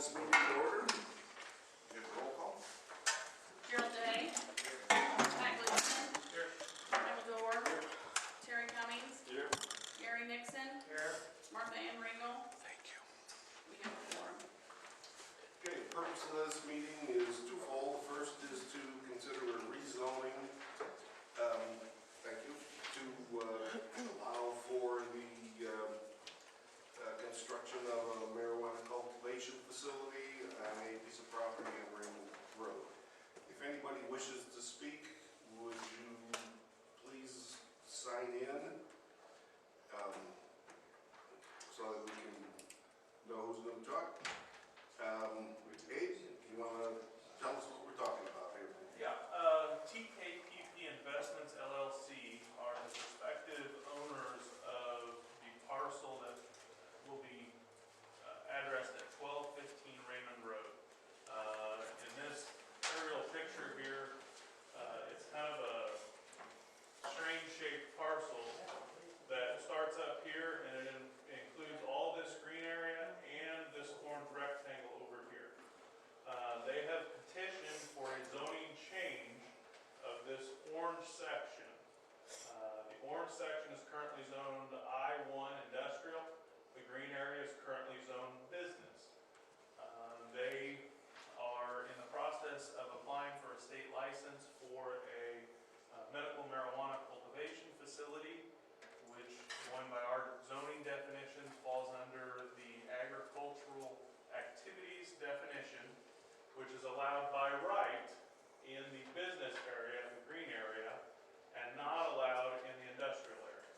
this meeting to order. Give a roll call. Gerald Day. Pat Gleason. Here. Michael Dorr. Here. Terry Cummings. Here. Gary Nixon. Here. Martha Ann Ringel. Thank you. We have a quorum. Okay, the purpose of this meeting is twofold. First is to consider a rezoning, thank you, to allow for the construction of a marijuana cultivation facility on a piece of property on Raymond Road. If anybody wishes to speak, would you please sign in so that we can know who's going to talk? Abe, you want to tell us what we're talking about here? Yeah, TKPP Investments LLC are the prospective owners of the parcel that will be addressed at 1215 Raymond Road. In this aerial picture here, it's kind of a strange shaped parcel that starts up here and it includes all this green area and this orange rectangle over here. They have petitioned for a zoning change of this orange section. The orange section is currently zoned I-1 industrial. The green area is currently zoned business. They are in the process of applying for a state license for a medical marijuana cultivation facility, which, going by our zoning definitions, falls under the agricultural activities definition, which is allowed by right in the business area, the green area, and not allowed in the industrial area.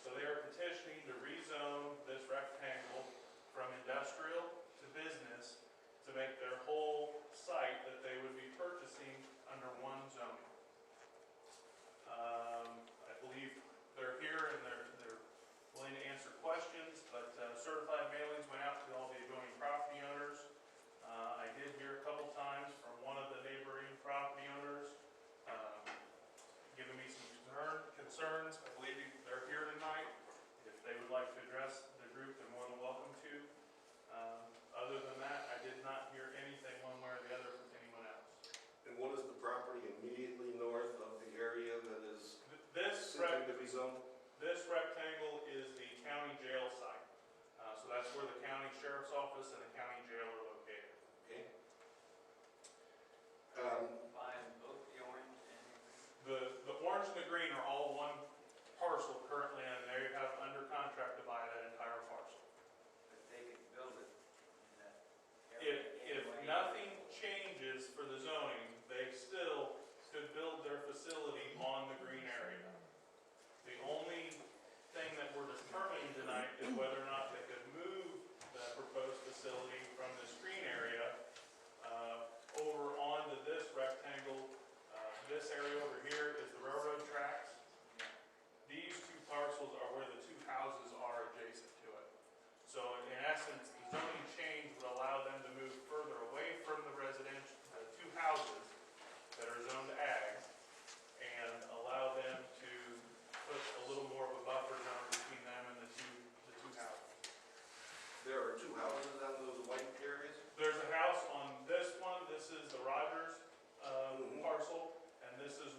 So they are petitioning to rezone this rectangle from industrial to business to make their whole site that they would be purchasing under one zoning. I believe they're here and they're willing to answer questions, but certified mailings went out to all the adjoining property owners. I did hear a couple times from one of the neighboring property owners giving me some concerns. I believe they're here tonight. If they would like to address the group, they're more than welcome to. Other than that, I did not hear anything one way or the other from anyone else. And what is the property immediately north of the area that is seeking to be zoned? This rectangle is the county jail site. So that's where the county sheriff's office and the county jail are located. Okay. Buying both the orange and The orange and the green are all one parcel currently, and they have under contract to buy that entire parcel. but they could build it in that area If anyway. nothing changes for the zoning, they still could build their facility on the green area. The only thing that we're determining tonight is whether or not they could move the proposed facility from this green area over onto this rectangle. This area over here is the railroad tracks. These two parcels are where the two houses are adjacent to it. So in essence, the zoning change would allow them to move further away from the residential, the two houses that are zoned ag, and allow them to put a little more of a buffer zone between them and the two houses. There are two houses on those white areas? There's a house on this one. This is the Rogers parcel, and this is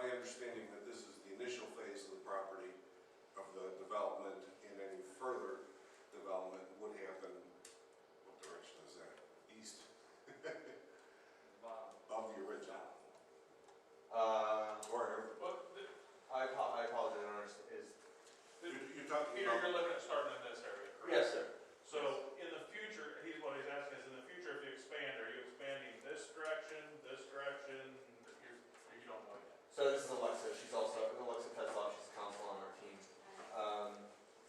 my understanding that this is the initial phase of the property, of the development, and any further development would happen, what direction is that? East The bottom. of the original. Or, But I apologize, I don't understand, you're talking Peter, about, you're looking at starting in this area, correct? yes, sir. So in the future, what he's asking is, in the future, if you expand, are you expanding this direction, you don't know yet? So this is Alexa, she's also, Alexa Tetzloff, she's counsel on our team.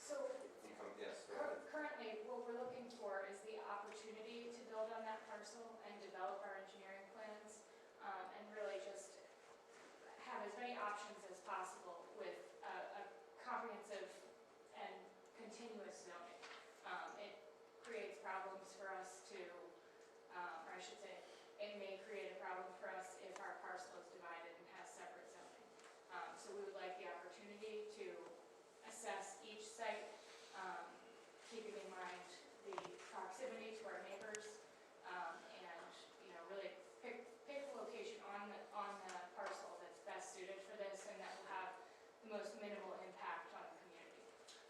So Yes, go ahead. currently, what we're looking for is the opportunity to build on that parcel and develop our engineering plans, and really just have as many options as possible with a comprehensive and continuous zoning. It creates problems for us to, or I should say, it may create a problem for us if our parcel is divided and has separate zoning. So we would like the opportunity to assess each site, keeping in mind the proximity to our neighbors, and, really pick a location on the parcel that's best suited for this and that will have the most minimal impact on the community.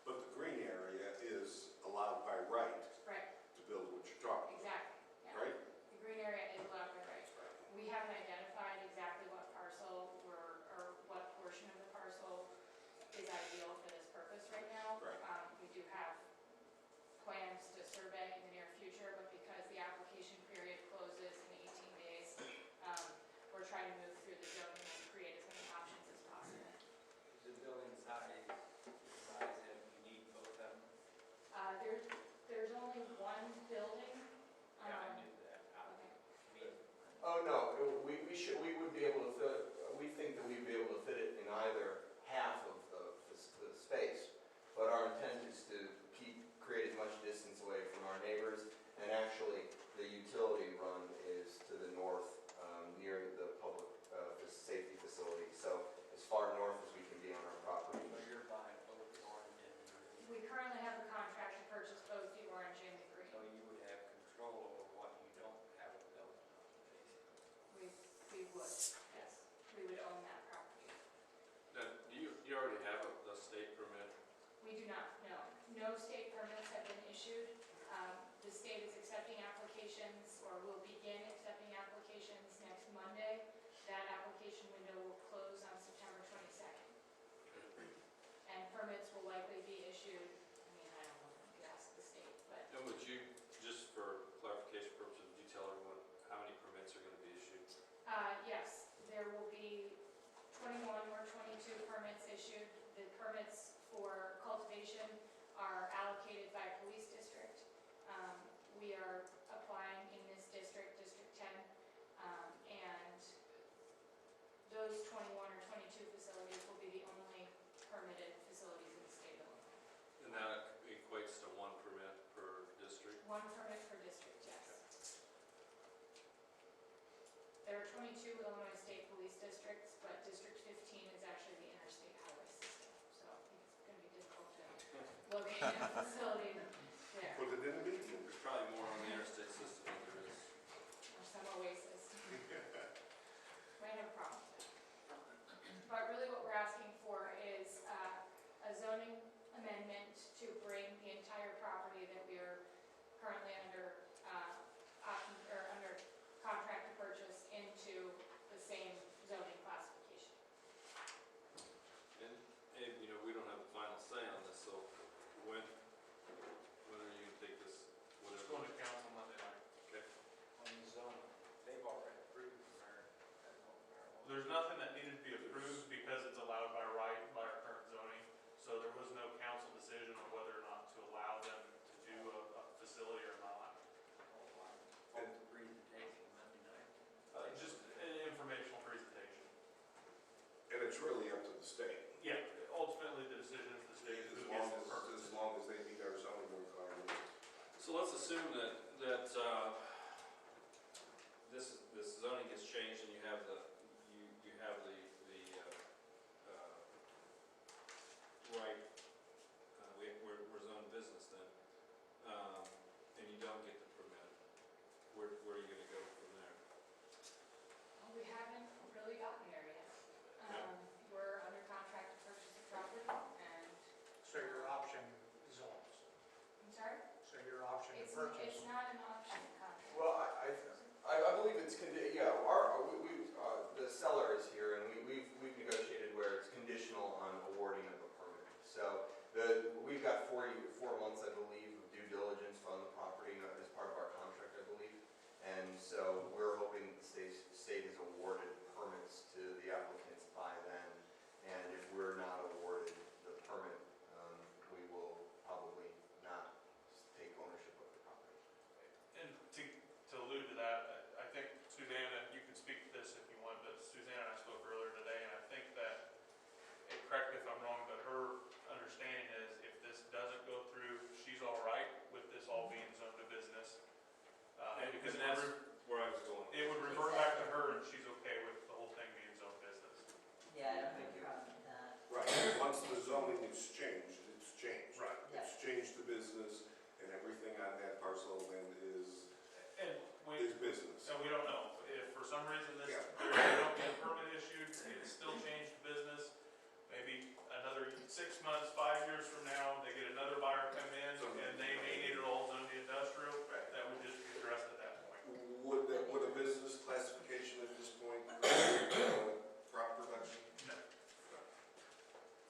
but the green area is allowed by right Right, to build what you're talking about, exactly. Yeah. right? The green area is allowed by right. We haven't identified exactly what parcel or what portion of the parcel is ideal for this purpose right now. Right. We do have plans to survey in the near future, but because the application period closes in 18 days, we're trying to move through the zoning and create as many options as possible. Is the building size that you need both of them? There's only one building. Yeah, I knew that. Okay. Oh, no, we would be able to fit, we think that we'd be able to fit it in either half of the space, but our intent is to create as much distance away from our neighbors, and actually, the utility run is to the north, near the public safety facility, so as far north as we can be on our property. So you're buying both the orange and the green. We currently have a contract to purchase both the orange and the green. So you would have control over what you don't have a building on, basically. We would, yes. We would own that property. Now, do you already have a state permit? We do not, no. No state permits have been issued. The state is accepting applications, or will begin accepting applications next Monday. That application window will close on September 22nd. And permits will likely be issued, I don't know if you ask the state, but And would you, just for clarification purposes, would you tell everyone how many permits are going to be issued? yes, there will be 21 or 22 permits issued. The permits for cultivation are allocated by police district. We are applying in this district, District 10, and those 21 or 22 facilities will be the only permitted facilities in the state of Illinois. And that equates to one permit per district? One permit per district, yes. There are 22 Illinois State Police districts, but District 15 is actually the interstate highway system, so I think it's going to be difficult to locate a facility there. Put it in the meeting. There's probably more on the interstate system than there is. Or some oasis. Might have a problem with that. But really what we're asking for is a zoning amendment to bring the entire property that we are currently under under contract to purchase into the same zoning classification. And, we don't have the final say on this, so when are you going to take this, Just whatever? going to council Monday night. Okay. On the zoning, they've already approved the marijuana. There's nothing that needed to be approved because it's allowed by right by our current zoning. So there was no council decision on whether or not to allow them to do a facility or not. Hold the presentation Monday night. Just an informational presentation. And it's really up to the state, Yeah, ultimately the decision is the state who gets the permit. as long as they meet our zoning requirements. So let's assume that this zoning gets changed and you have the right, we're zoned business then, and you don't get the permit, where are you going to go from there? Well, we haven't really gotten there yet. Yeah. once the zoning is changed, it's changed. Right. It's changed to business, and everything on that parcel then is And we business. don't know, if for some reason this, Yeah. they don't get a permit issued, it's still changed to business. Maybe another 6 months, 5 years from now, they get another buyer come in, and they may need it all zoned industrial, Right. that would just be addressed at that point. Would a business classification at this point crop production? No.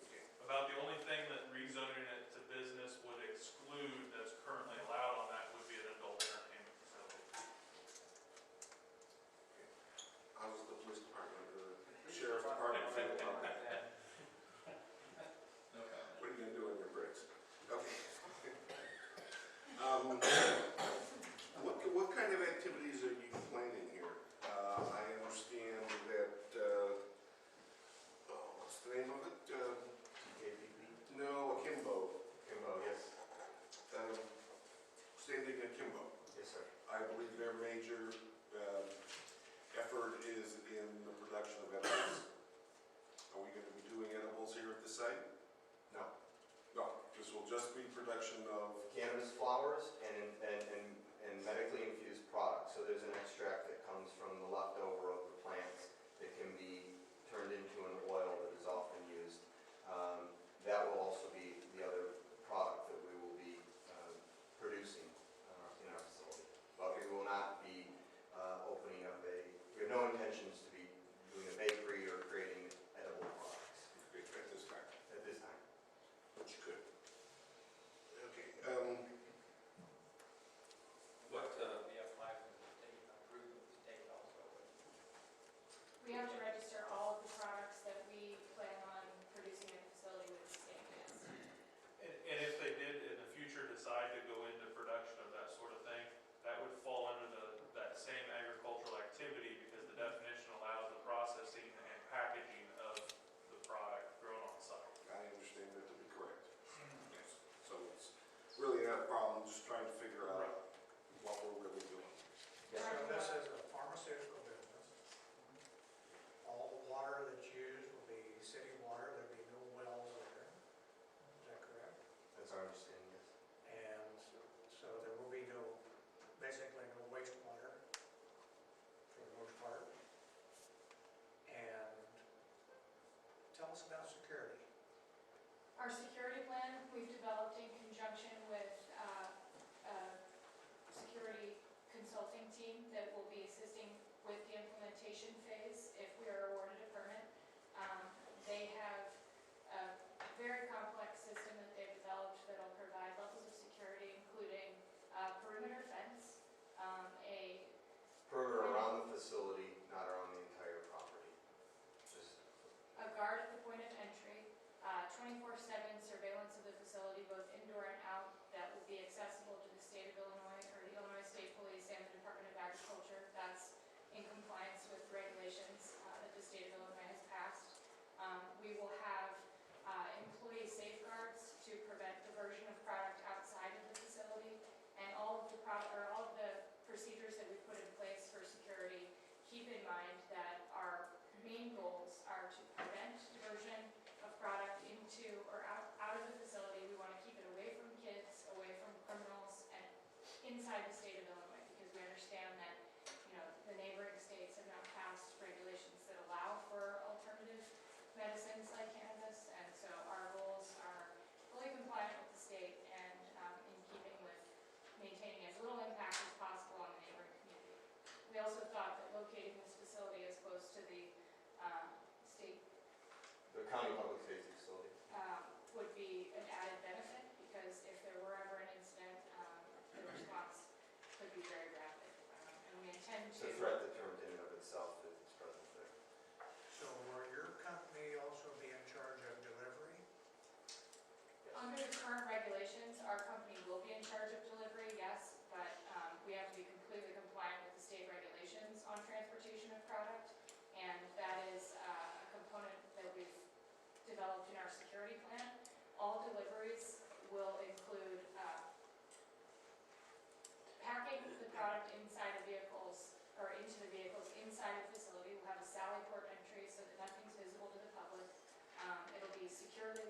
Okay. About the only thing that rezoning it to business would exclude that's currently allowed on that would be an adult entertainment facility. How does the police department or the sheriff's department feel about that? No comment. What are you gonna do on your breaks? Okay. What kind of activities are you planning here? I understand that, what's the name of it? KPP? No, Akimbo, Kimbo, yes. standing Akimbo. Yes, sir. I believe their major effort is in the production of edibles. Are we gonna be doing edibles here at the site? No. No, this will just be production of, Cannabis flowers and medically infused products. So there's an extract that comes from the leftover of the plants that can be turned into an oil that is often used. That will also be the other product that we will be producing in our facility. But we will not be opening up we have no intentions to be doing a bakery or creating edible products at this time, at this time. which could. Okay, What, We apply for the state, approved with the state also. We have to register all of the products that we plan on producing at the facility with the state, yes. And if they did in the future decide to go into production of that sort of thing, that would fall under that same agricultural activity because the definition allows the processing and packaging of the product grown on site. I understand that to be correct. Yes. So it's really not a problem, just trying to figure out what we're really doing. Yes, So sir. this is a pharmaceutical business. All the water that's used will be city water, there'll be no wells there. Is that correct? That's our understanding, yes. And so there will be basically no wastewater for the most part. And tell us about security. Our security plan, we've developed in conjunction with a security consulting team that will be assisting with the implementation phase if we are awarded a permit. They have a very complex system that they've developed that will provide levels of security, including perimeter fence, a Perimeter around the facility, not around the entire property. Just guard at the point of entry, 24/7 surveillance of the facility, both indoor and out, that will be accessible to the state of Illinois, or the Illinois State Police and the Department of Agriculture. That's in compliance with regulations that the state of Illinois has passed. We will have employee safeguards to prevent diversion of product outside of the facility, and all of the procedures that we put in place for security keep in mind that our main goals are to prevent diversion of product into or out of the facility. We want to keep it away from kids, away from criminals, and inside the state of Illinois, because we understand that, the neighboring states have now passed regulations that allow for alternative medicines like cannabis, and so our goals are fully compliant with the state and in keeping with maintaining as little impact as possible on the neighboring community. We also thought that locating this facility as close to the state the county public safety facility. would be an added benefit, because if there were ever an incident, the response could be very rapid. And we intend It's to. a threat deterrent in and of itself if it's present there. So will your company also be in charge of delivery? Under the current regulations, our company will be in charge of delivery, yes, but we have to be completely compliant with the state regulations on transportation of product, and that is a component that we've developed in our security plan. All deliveries will include packing the product inside the vehicles, or into the vehicles inside the facility. We'll have a sally port entry so that nothing's visible to the public. It'll be securely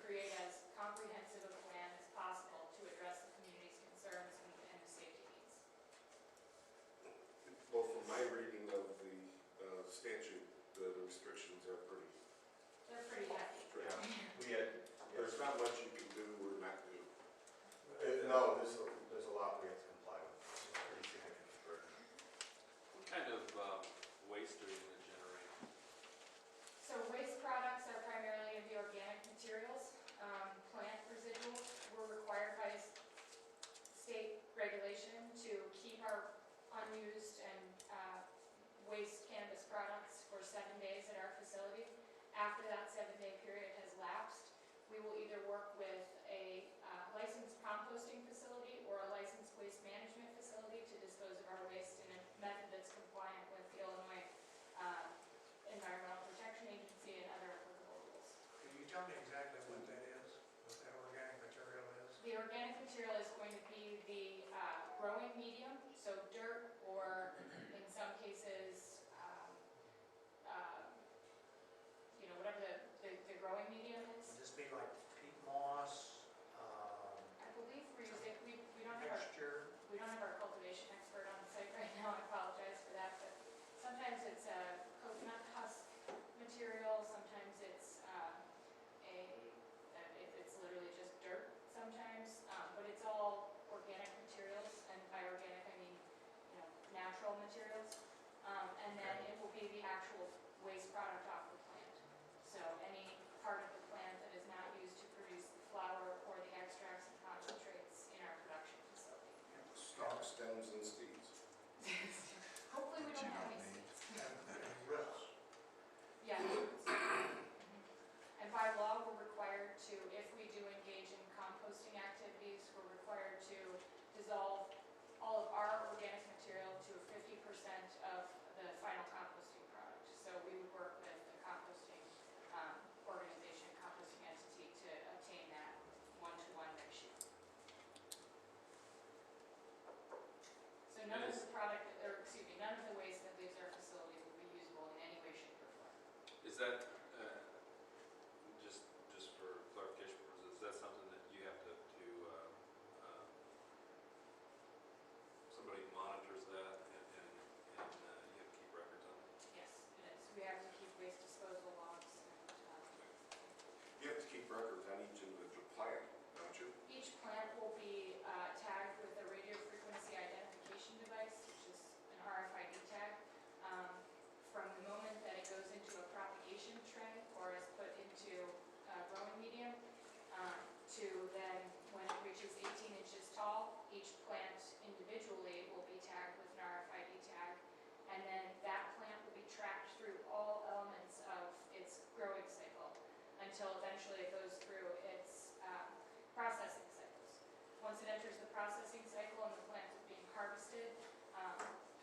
create as comprehensive a plan as possible to address the community's concerns and the safety needs. Well, from my reading of the statute, the restrictions are pretty They're pretty hefty. strict. We had, There's not much you can do or not do. no, there's a lot we have to comply with. It's a pretty significant burden. What kind of waste are you gonna generate? So waste products are primarily the organic materials. Plant residuals, we're required by state regulation to keep our unused and waste cannabis products for 7 days at our facility. After that 7-day period has lapsed, we will either work with a licensed composting facility or a licensed waste management facility to dispose of our waste in a method that's compliant with the Illinois Environmental Protection Agency and other applicable rules. Can you tell me exactly what that is, what that organic material is? The organic material is going to be the growing medium, so dirt or in some cases, whatever the growing medium is. Would this be like peat moss, I believe we're using, we don't have our mixture? We don't have our cultivation expert on site right now, I apologize for that, but sometimes it's a coconut husk material, sometimes it's if it's literally just dirt sometimes, but it's all organic materials, and by organic I mean, natural materials. And then it will be the actual waste product off the plant. So any part of the plant that is not used to produce the flower or the extracts and concentrates in our production facility. Stalks, stems, and seeds. Hopefully we don't have any seeds. And roots. Yeah. And by law, we're required to, if we do engage in composting activities, we're required to dissolve all of our organic material to 50% of the final composting product. So we would work with a composting organization, composting entity to obtain that 1-to-1 ratio. So none of the product, or excuse me, none of the waste that leaves our facility will be usable in any way, shape, or form. Is that, just for clarification purposes, is that something that you have to, somebody monitors that and you have to keep records on it? Yes, it is. We have to keep waste disposal logs and You have to keep records on each individual plant, don't you? each plant will be tagged with a radio frequency identification device, which is an RFID tag. From the moment that it goes into a propagation tray or is put into growing medium, to then when it reaches 18 inches tall, each plant individually will be tagged with an RFID tag. And then that plant will be tracked through all elements of its growing cycle until eventually it goes through its processing cycles. Once it enters the processing cycle and the plant is being harvested,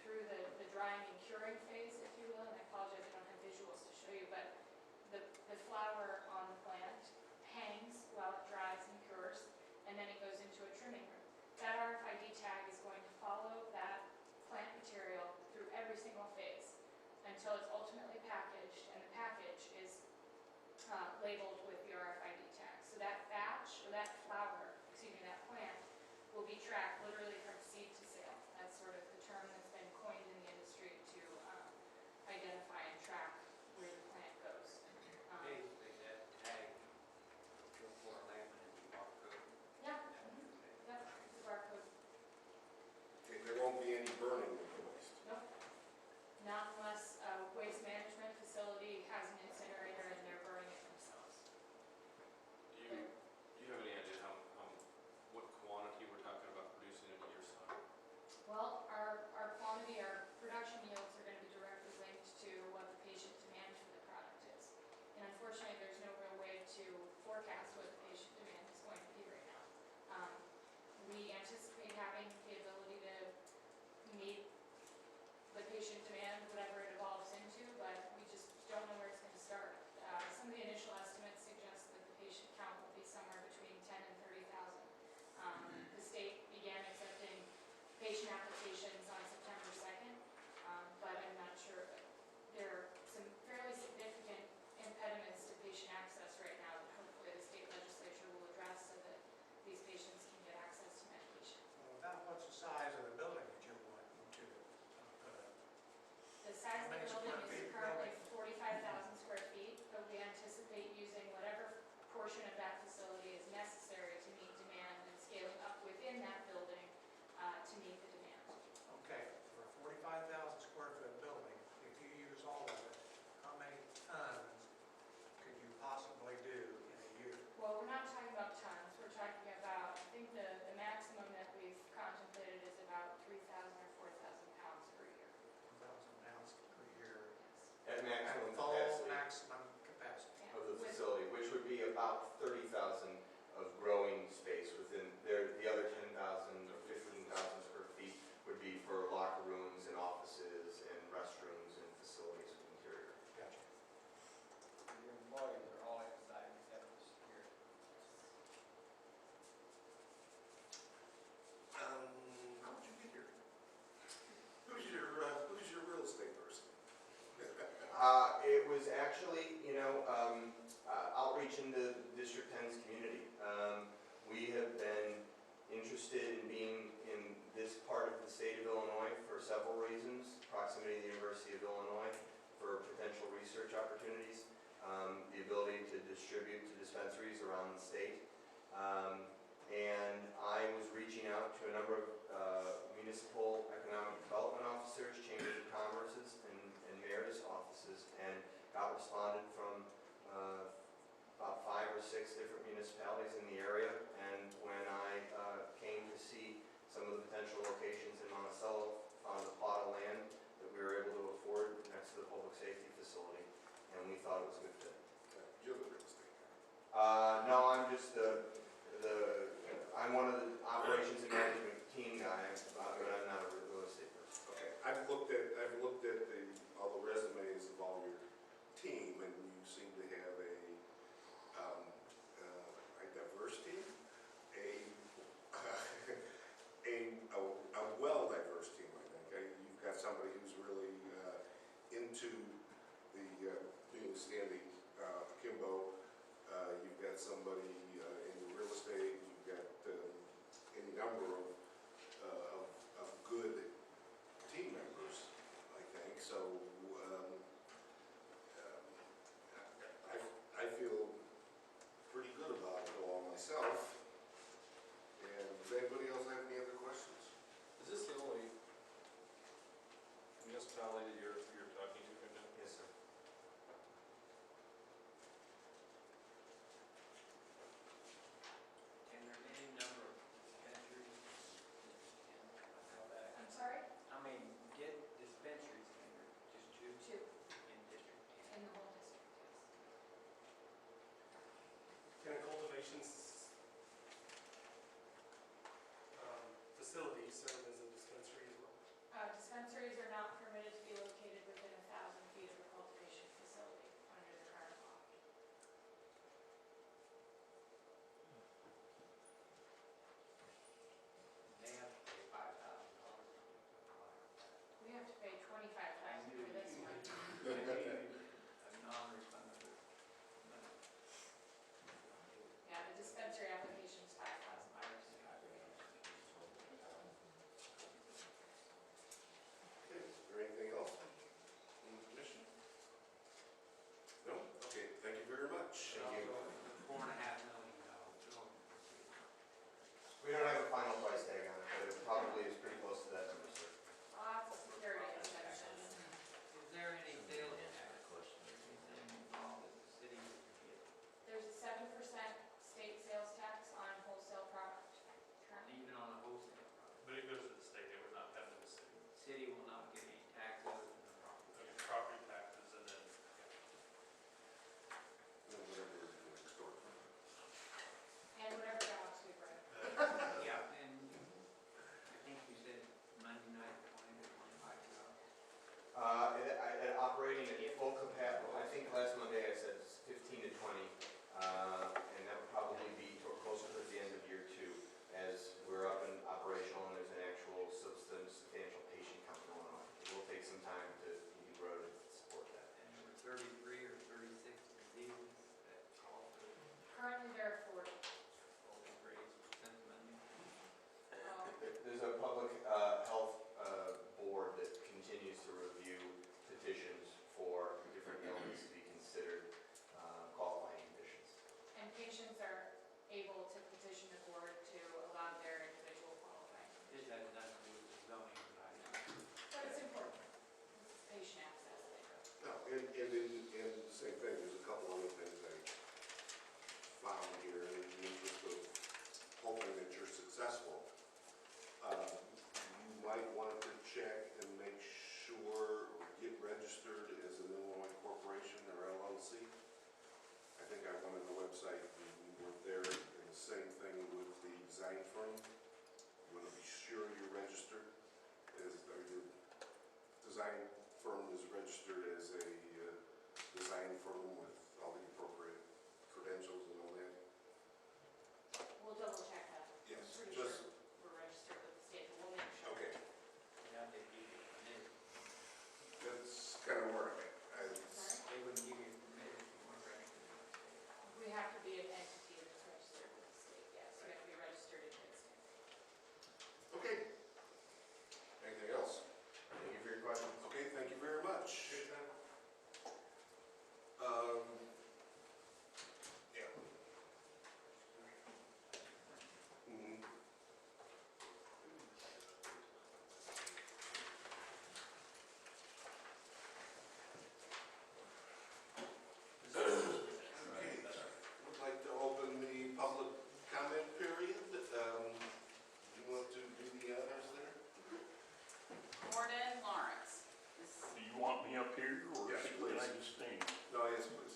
through the drying and curing phase, if you will, and I apologize, I don't have visuals to show you, but the flower on the plant hangs while it dries and cures, and then it goes into a trimming room. That RFID tag is going to follow that plant material through every single phase until it's ultimately packaged, and the package is labeled with the RFID tag. So that batch, or that flower, excuse me, that plant, will be tracked literally from seed to sale. That's sort of the term that's been coined in the industry to identify and track where the plant goes. Basically, that tag will for laminate and barcode. Yeah, yep, the barcode. Okay, there won't be any burning of the waste. Nope. Not unless a waste management facility has an incinerator and they're burning it themselves. proximity to the University of Illinois for potential research opportunities, the ability to distribute to dispensaries around the state. And I was reaching out to a number of municipal economic development officers, chambers of commerce's, and mayor's offices, and got responded from about 5 or 6 different municipalities in the area. And when I came to see some of the potential locations in Monticello, found a plot of land that we were able to afford next to the public safety facility, and we thought it was a good fit. You're the real estate guy. No, I'm just I'm one of the operations and management team guys, but I'm not a real estate person. Okay, I've looked at all the resumes of all your team, and you seem to have a diverse team, a well-diverse team, I think. You've got somebody who's really into the being standing akimbo. You've got somebody in real estate. You've got any number Gordon Lawrence. Do you want me up here, or Yes, can please. I just stand? No, yes, please.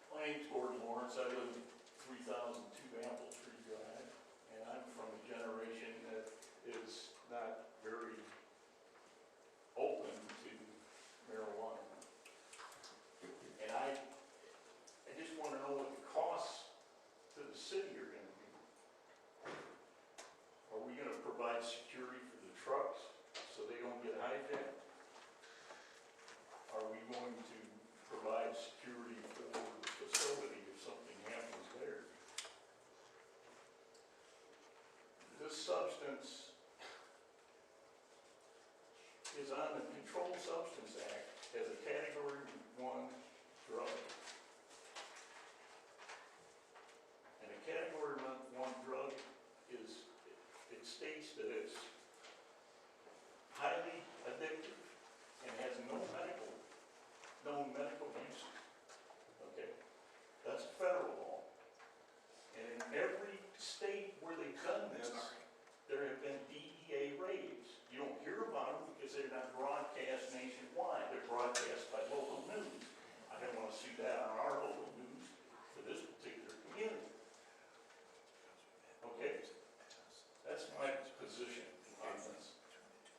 My name's Gordon Lawrence. I live at 3002 Apple Tree Drive, and I'm from a generation that is not very open to marijuana. And I just want to know what the costs to the city are going to be. Are we going to provide security for the trucks so they don't get hijacked? Are we going to provide security for the facility if something happens there? This substance is on the Controlled Substance Act as a Category 1 drug. And a Category 1 drug is, it states that it's highly addictive and has no known medical uses. Okay? That's federal law. And in every state where they've done this, there have been DEA raids. You don't hear about them because they're not broadcast nationwide. They're broadcast by local news. I don't want to see that on our local news for this particular community. Okay? That's my position on this.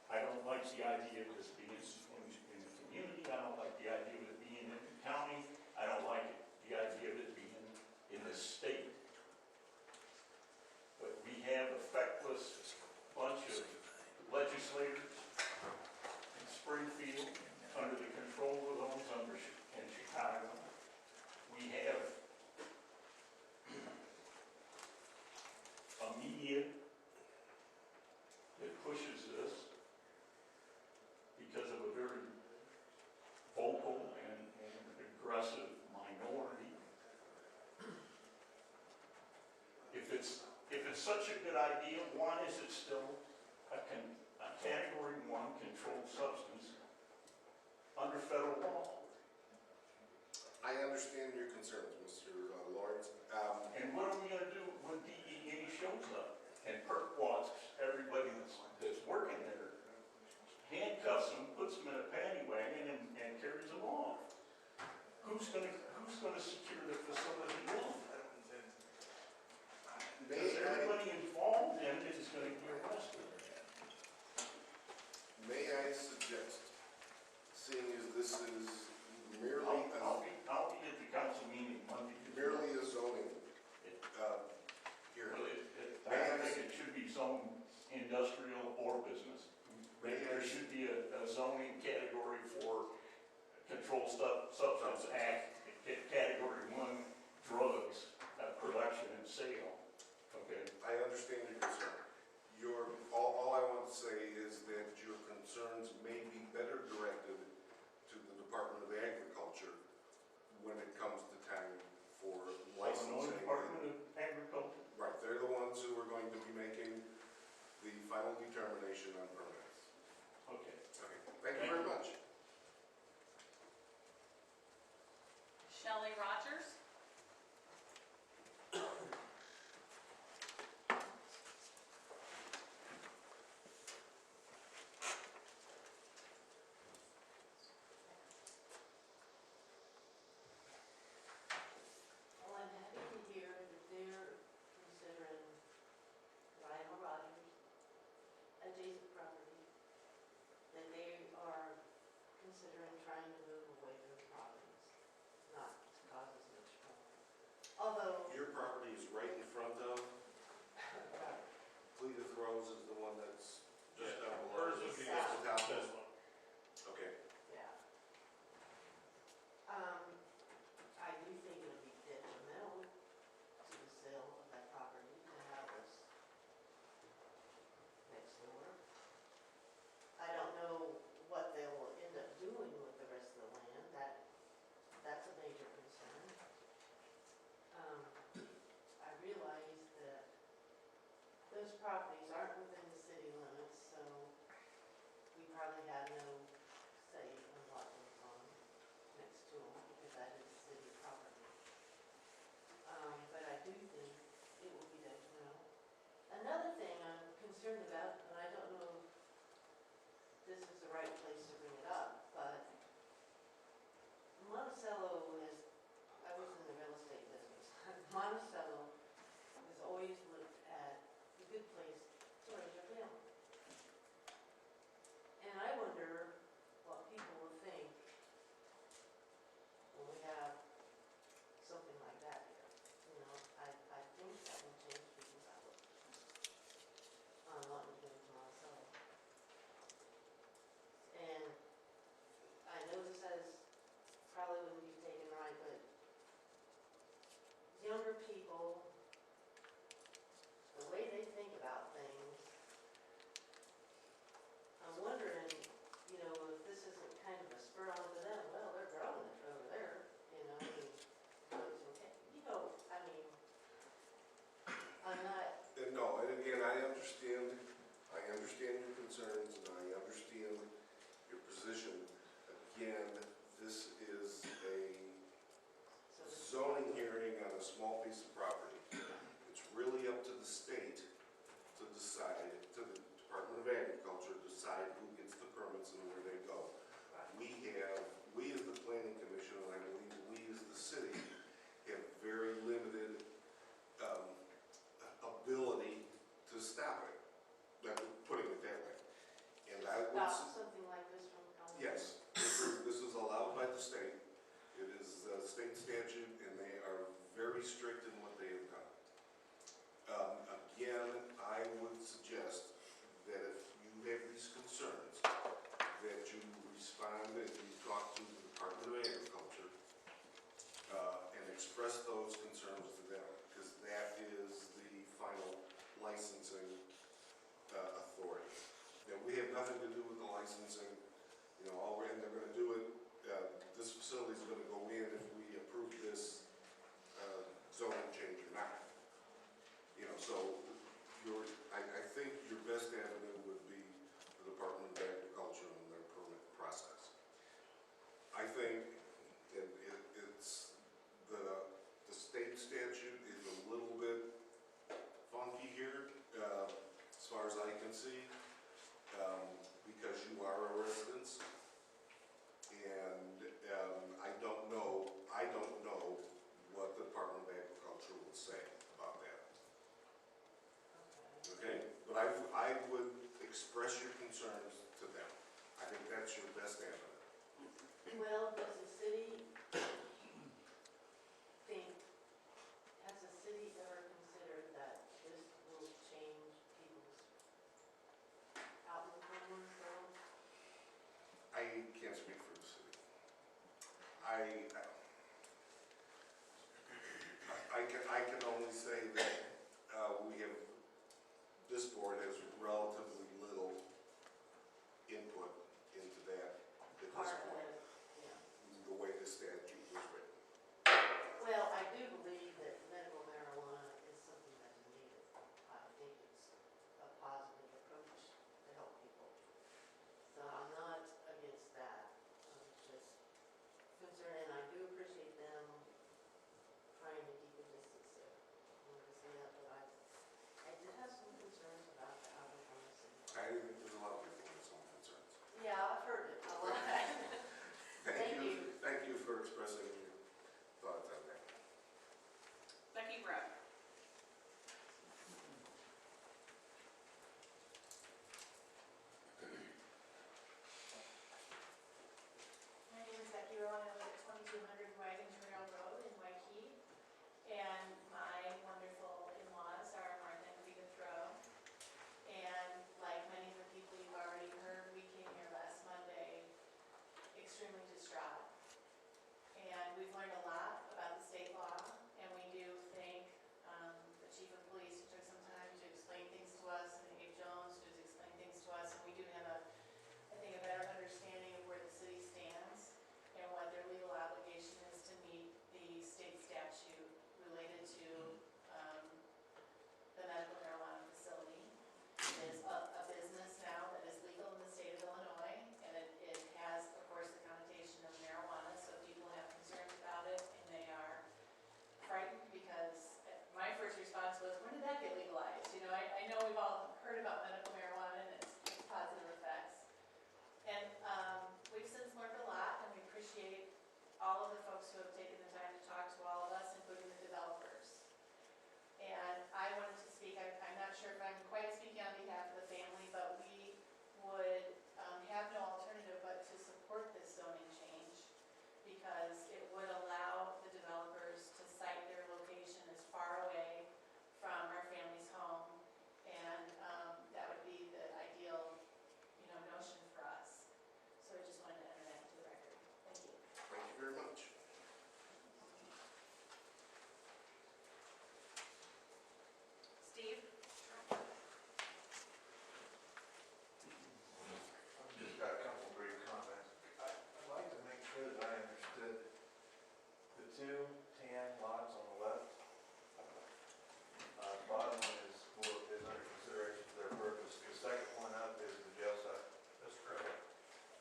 I don't like the idea of this being in the community. I don't like the idea of it being in the county. I don't like the idea of it being in the state. But we have a feckless bunch of legislators in Springfield under the control of those in Chicago. We have a media that pushes this because of a very vocal and aggressive minority. If it's such a good idea, why is it still a Category 1 controlled substance under federal law? I understand your concerns, Mr. Lawrence. And what are we going to do when DEA shows up and perk walks everybody that's working there, handcuffs them, puts them in a paddy wagon, and carries them off? Who's going to secure the facility then? Because everybody involved in it is going to be arrested. May I suggest, seeing as this is merely I'll be at the council meeting Monday. merely a zoning hearing, I think it should be zoned industrial or business. There should be a zoning category for Controlled Substance Act, Category 1 drugs, production and sale. Okay? I understand your concern. All I want to say is that your concerns may be better directed to the Department of Agriculture when it comes to time for Illinois licensing. Department of Agriculture. Right, they're the ones who are going to be making the final determination on permits. Okay. Okay, thank you very much. Shelley Rogers. Well, I'm happy to hear that they're considering Raymond Road adjacent property, that they are considering trying to move away from properties, not to cause as much trouble. Although, Your property is right in front of, Cletus Rose is the one that's just down below. Hers would be That's the top this one. one. Okay, yeah. I do think it would be detrimental to the sale of that property to have us next door. I don't know what they will end up doing with the rest of the land, that's a major concern. I realize that those properties aren't within the city limits, so we probably have no say in what goes on next to them, because that is city property. concerned about, and I don't know if this is the right place to bring it up, but Monticello is, I was in the real estate business. Monticello has always looked at a good place to raise your family. And I wonder what people will think when we have something like that here. You know, I think that will change people's outlook on wanting to go to Monticello. And I know this says probably wouldn't be taken right, but younger people, the way they think about things, I'm wondering, you know, if this isn't kind of a spur on to them. Well, they're growing it over there, you know, and so it's okay. You know, I mean, I'm not, And no, and again, I understand your concerns, and I understand your position. Again, this is a so this, zoning hearing on a small piece of property. It's really up to the state to decide, to the Department of Agriculture, to decide who gets the permits and where they go. We as the planning commission, and I believe we as the city, have very limited ability to stop it, putting it that way. And I would, stop something like this from coming. yes, this is allowed by the state. It is a state statute, and they are very strict in what they have done. Again, I would suggest that if you have these concerns, that you respond and you talk to the Department of Agriculture and express those concerns to them, because that is the final licensing authority. Now, we have nothing to do with the licensing, you know, and they're gonna do it, this facility's gonna go in if we approve this zoning change or not. You know, so I think your best avenue would be the Department of Agriculture and their permit process. I think it's, the state statute is a little bit funky here, as far as I can see, because you are a resident. And I don't know what the Department of Agriculture will say about that. Okay? But I would express your concerns to them. I think that's your best avenue. Well, does the city think, has the city ever considered that this will change people's outlook on themselves? I can't speak for the city. I can only say that this board has relatively little input into that at this Part of point, it, yeah. the way the statute was written. Well, I do believe that medical marijuana is something that's needed. I think it's a positive approach to help people. So I'm not against that. I'm just concerned, and I do appreciate to have taken the time to talk to all of us, including the developers. And I wanted to speak, I'm not sure if I'm quite speaking on behalf of the family, but we would have no alternative but to support this zoning change because it would allow the developers to site their location as far away from our family's home. And that would be the ideal, notion for us. So I just wanted to enter that into the record. Thank you. Thank you very much. Steve? I've just got a couple brief comments. I'd like to make sure that I understood the two tan lots on the left. Bottom one is under consideration for their purpose. The second one up is the jail site. That's correct.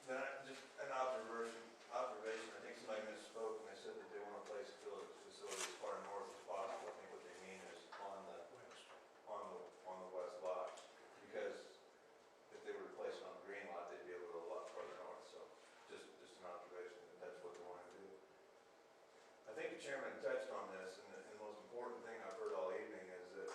Then just an observation, I think somebody misspoke when they said that they want to place a facility as far north as possible. I think what they mean is on the west lot. Because if they were to place it on the green lot, they'd be able to go a lot further north. So just an observation that that's what they want to do. I think the chairman touched on this, and the most important thing I've heard all evening is that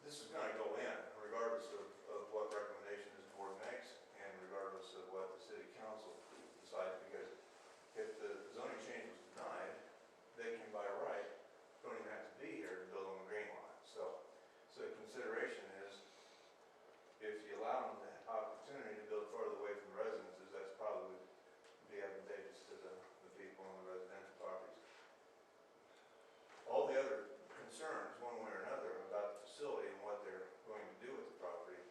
this is going to go in regardless of what recommendation this board makes and regardless of what the city council decides, because if the zoning change was denied, they can by right, don't even have to be here to build on the green lot. So the consideration is, if you allow them the opportunity to build farther away from residences, that's probably would be advantageous to the people on the residential properties. All the other concerns, one way or another, about the facility and what they're going to do with the property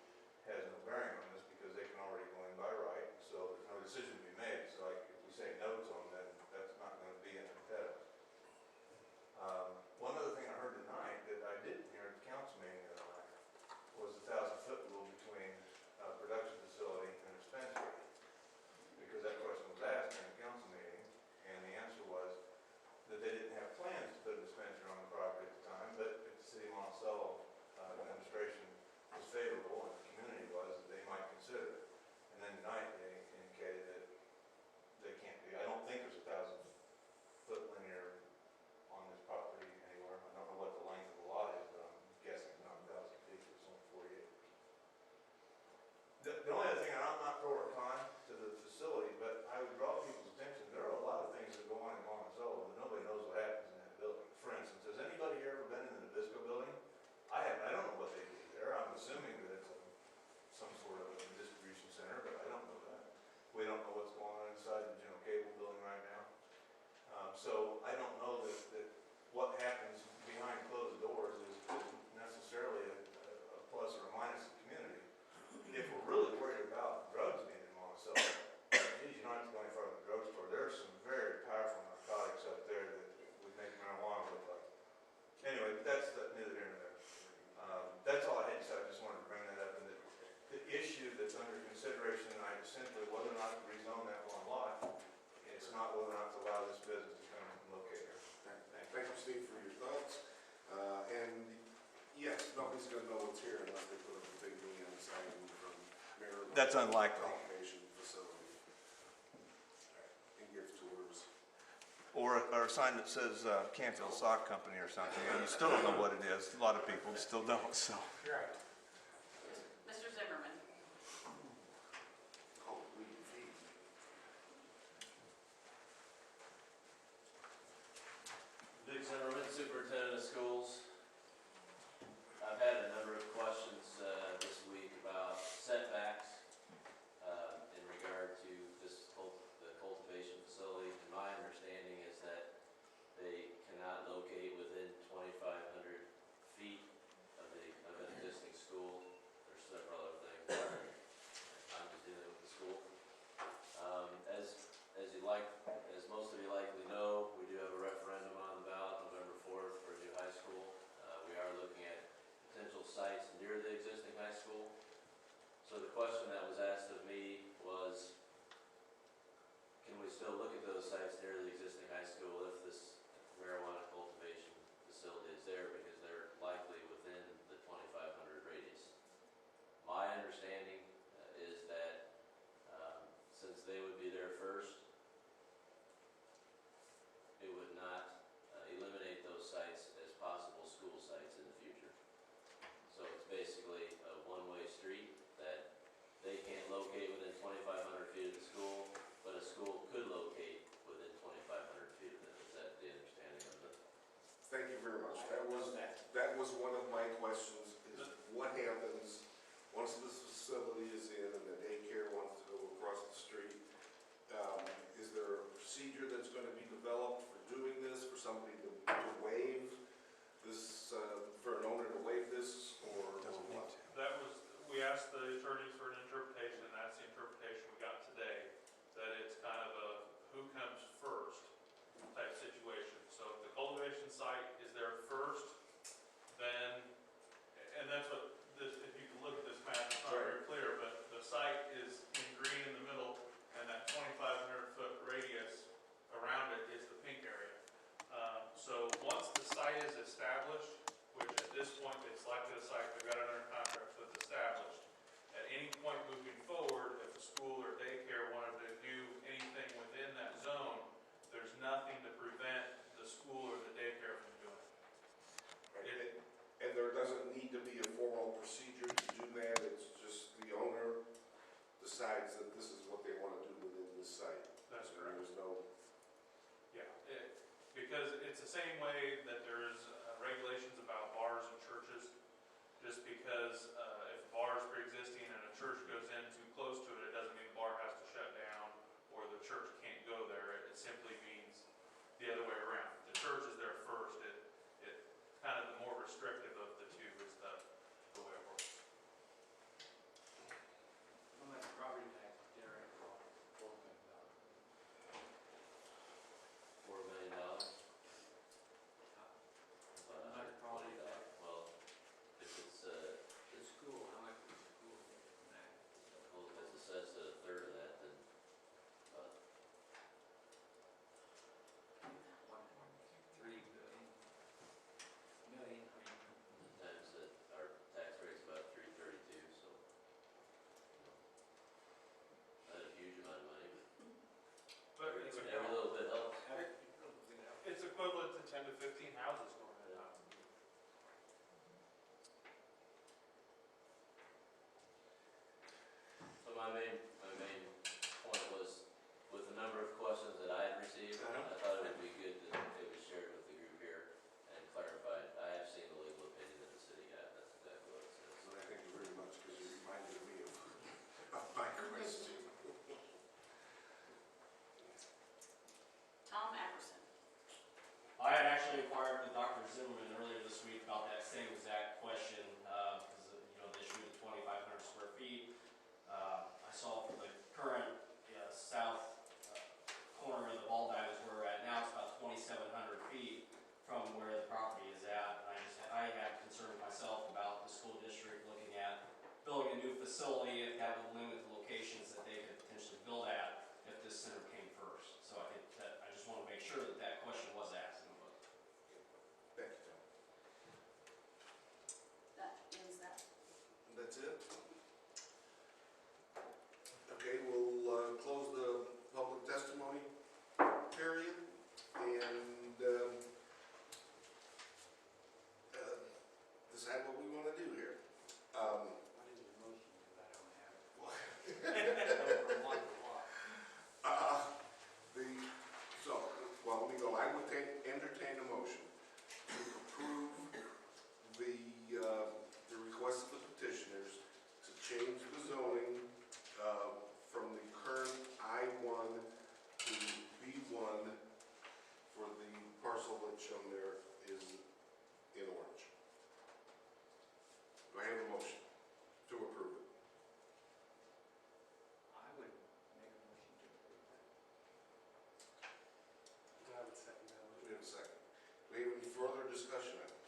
has no bearing on this because they can already go in by right, so there's no decision to be made. So like if we say no to them, then that's not going to be an impediment. One other thing I heard tonight that I didn't hear at the council meeting the other night was the 1,000-foot rule between a production facility and a dispensary. Because that question was asked in the council meeting, and the answer was that they didn't have plans to put a dispensary on the property at the time, but if the City of Monticello administration was favorable and the community was, that they might consider it. And then tonight they indicated that they can't be. I don't think there's a 1,000-foot linear on this property anywhere. I don't know what the length of the lot is, but I'm guessing not 1,000 feet, it's only 40 acres. The only other thing, and I'm not pro or con to the facility, but I would draw people's attention, there are a lot of things that go on in Monticello that nobody knows what happens in that building. For instance, has anybody here ever been in the Nabisco building? I haven't. I don't know what they do there. I'm assuming that it's some sort of a distribution center, but I don't know that. We don't know what's going on inside the General Cable building right now. So I don't know that what happens behind closed doors is necessarily a plus or a minus to the community. If we're really worried about drugs being in Monticello, geez, you don't have to go any farther than the drugstore. There are some very powerful narcotics up there that would make marijuana look like. Anyway, that's neither here nor there. That's all I had to say. I just wanted to bring that up. And the issue that's under consideration tonight is simply whether or not to rezone that one lot. It's not whether or not to allow this business to come and locate here. Thank you, Steve, for your thoughts. And yes, nobody's going to know what's here unless they put up a big neon sign from Maryland. That's unlikely. Cultivation facility. And give tours. Or a sign that says Canfield Sock Company or something, and you still don't know what it is. A lot of people still don't, so. Right. Mr. Zimmerman? Oh, we feed. Dick Zimmerman, Superintendent of Schools. I've had a number of questions this week about setbacks in regard to the cultivation facility. And my understanding is that they cannot locate within 2,500 feet of an existing that was one of my questions, is what happens once this facility is in and the daycare wants to go across the street? Is there a procedure that's gonna be developed for doing this, for somebody to waive this, for an owner to waive this, or what? That was, we asked the attorneys for an interpretation, and that's the interpretation we got today, that it's kind of a who comes first type situation. So if the cultivation site is there first, then, and that's what, this, if you can look at this map, it's not very clear, but the site is in green in the middle, and that 2,500-foot radius around it is the pink area. So once the site is established, which at this point they selected a site, they've got it under contract, so it's established. At any point moving forward, if a school or daycare wanted to do anything within that zone, there's nothing to prevent the school or the daycare from doing it. Right. And there doesn't need to be a formal procedure to do that, it's just the owner decides that this is what they want to do within this site. That's correct. There's no, Yeah, because it's the same way that there's regulations about bars and churches. Just because if a bar is pre-existing and a church goes in too close to it, it doesn't mean the bar has to shut down or the church can't go there. It simply means the other way around. The church is there first. It kind of the more restrictive of the two is the way it works. How much property tax generated for $4 million? $4 million. How much property tax? Well, if it's, The school, how much does the school get from that? well, if it's assessed at a third of that, then, 1.3 million. times that our tax rate's about 332, so, you know, not a huge amount of money, But but every little bit helps. it's equivalent to 10 to 15 houses going in and out. So my main point was, with the number of questions that I had received, I thought it would be good that it was shared with the group here and clarified. I have seen the legal opinion that the city got, that's exactly what it says. so I thank you very much, because you reminded me of my question. Tom Ackerson. I had actually inquired with Dr. Zimmerman earlier this week about that same exact question, because, the issue of the 2,500 square feet. I saw for the current south corner of the ball diamonds where we're at now, it's about 2,700 feet from where the property is at. And I had concern myself about the school district looking at building a new facility, if that would limit the locations that they could potentially build at if this center came first. So I think that, I just want to make sure that that question was asked. Thank you, Tom. That ends that. That's it? Okay, we'll close the public testimony period and decide what we want to do here. What is your motion, because I don't have it. From one to what? Well, let me go. I would entertain a motion to approve the request of the petitioners to change the zoning from the current I-1 to B1 for the parcel that's shown there is in orange. Do I have a motion to approve it? I would make a motion to approve that. I would second that. We have a second. Do we have any further discussion on it?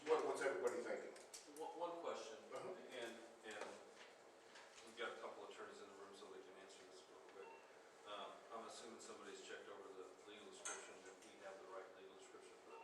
What's everybody thinking? One question, Uh-huh. and we've got a couple attorneys in the room, so they can answer this real quick. I'm assuming somebody's checked over the legal description, that we have the right legal description for the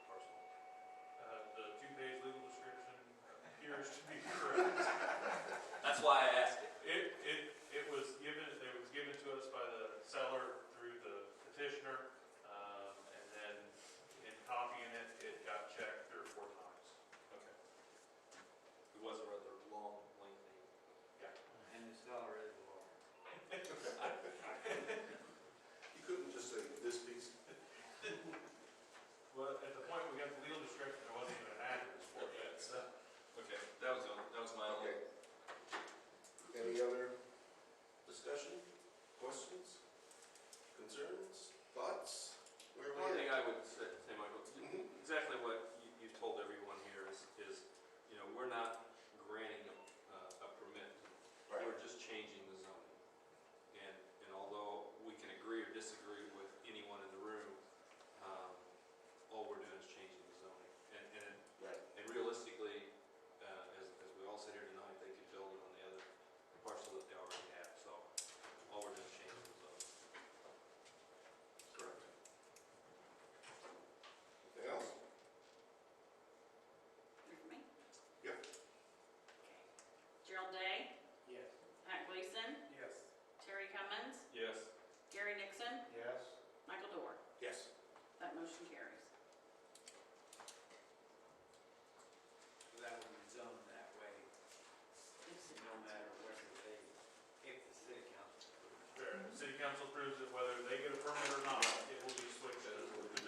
approves it, whether they get a permit or not, it will be switched to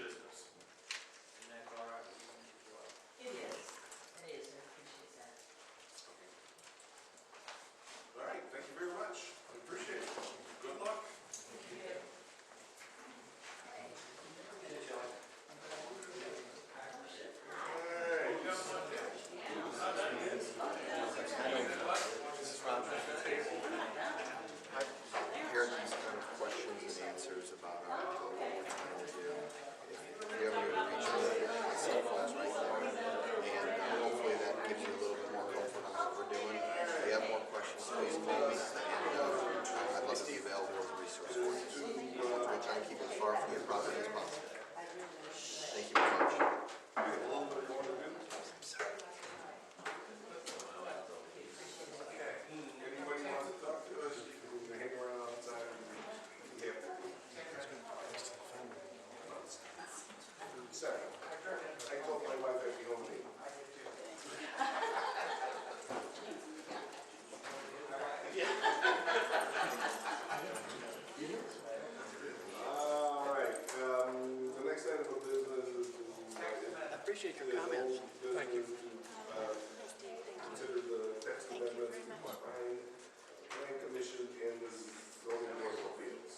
business. And that's all right with you as well. It is, I appreciate that. All right, thank you very much. I appreciate it. Good luck. Hear these kind of questions and answers about what we're trying to do. If you ever reach out, my cell phone's right there. And hopefully that gives you a little bit more comfort on what we're doing. If you have more questions, please call me. And I'd love to be available as a resource for you. We'll try and keep it as far from your property as possible. Thank you very much. We have a little bit more to do. Okay. Anybody wants to talk to us, you can hang around outside. Yeah. Second. I told my wife I'd be home late. All right, the next item of business is. I appreciate your is comments. old Thank you. business to, consider the text amendments to combine the plan commission and the zoning board of appeals.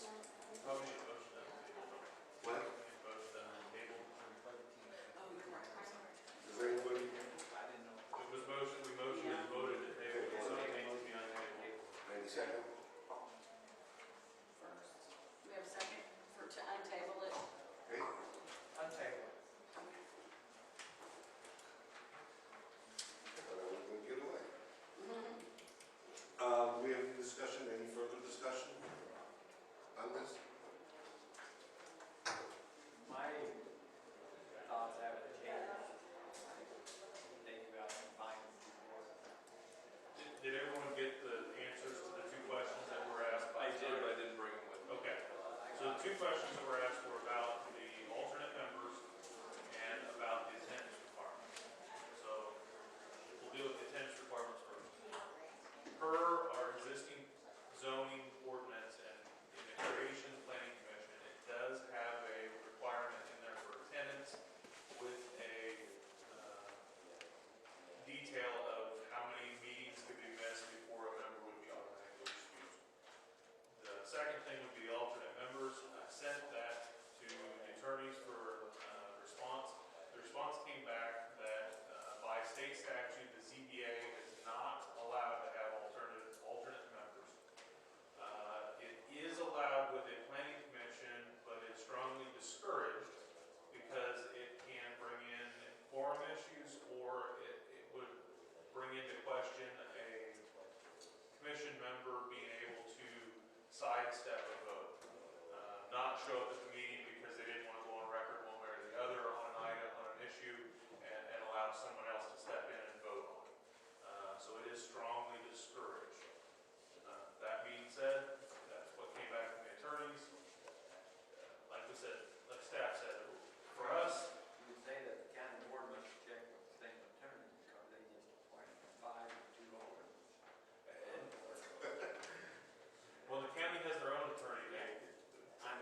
Motion to table. What? Motion to table. Does anybody? It was motion, we motioned and voted to table, so it needs to be on table. 92nd? We have a second to untable it. Okay. Untable. Thought I was gonna get away. We have any discussion, any further discussion on this? My thoughts haven't changed. Thinking about combining the two boards. Did everyone get the answers to the two questions that were asked? I did, but I didn't bring them with me. Okay, so the two questions that were asked were about the alternate members and about the attendance requirements. So we'll deal with the attendance requirements first. Per our existing zoning ordinance and in the creation planning commission, it does have a requirement in there for attendance with a detail of how many meetings could be missed before a member would be automatically excused. The second thing would be alternate members. I sent that to the attorneys for response. The response came back that by state statute, the ZBA is not allowed to have alternate members. It is allowed with a planning commission, but it's strongly discouraged because it can bring in quorum issues, or it would bring into question a commission member being able to sidestep a vote, not show up at the meeting because they didn't want to go on record one way or the other on an item, on an issue, and allow someone else to step in and vote on it. So it is strongly discouraged. That being said, that's what came back from the attorneys. Like we said, like staff said, for us, You would say that the county board must check with the same attorney because they just appointed 5 and 2 alternates. well, the county has their own attorney.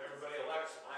Everybody elects one.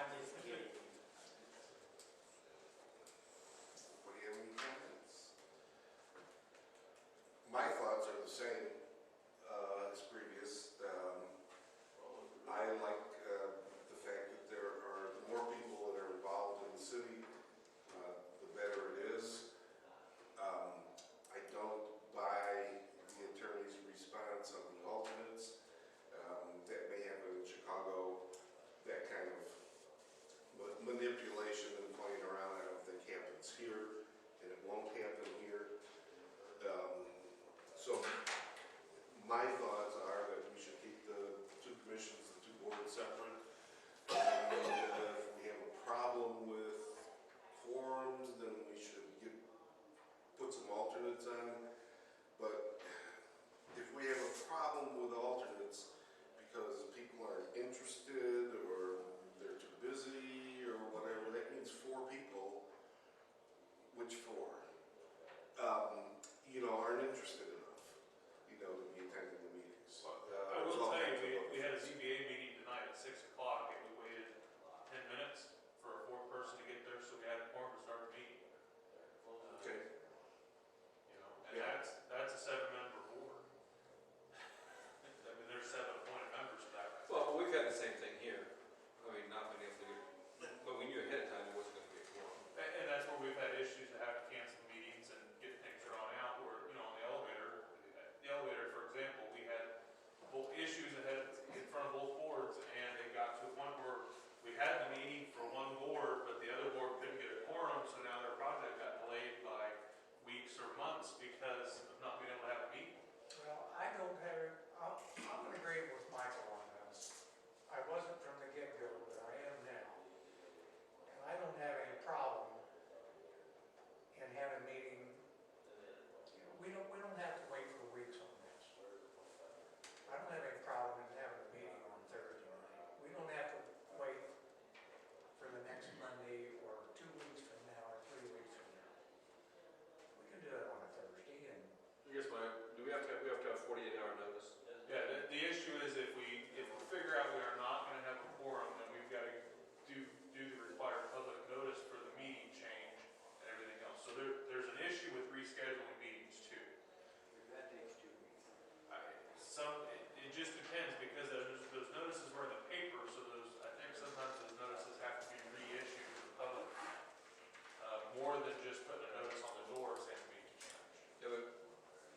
more than just putting a notice on the door saying the meeting changed. Yeah, but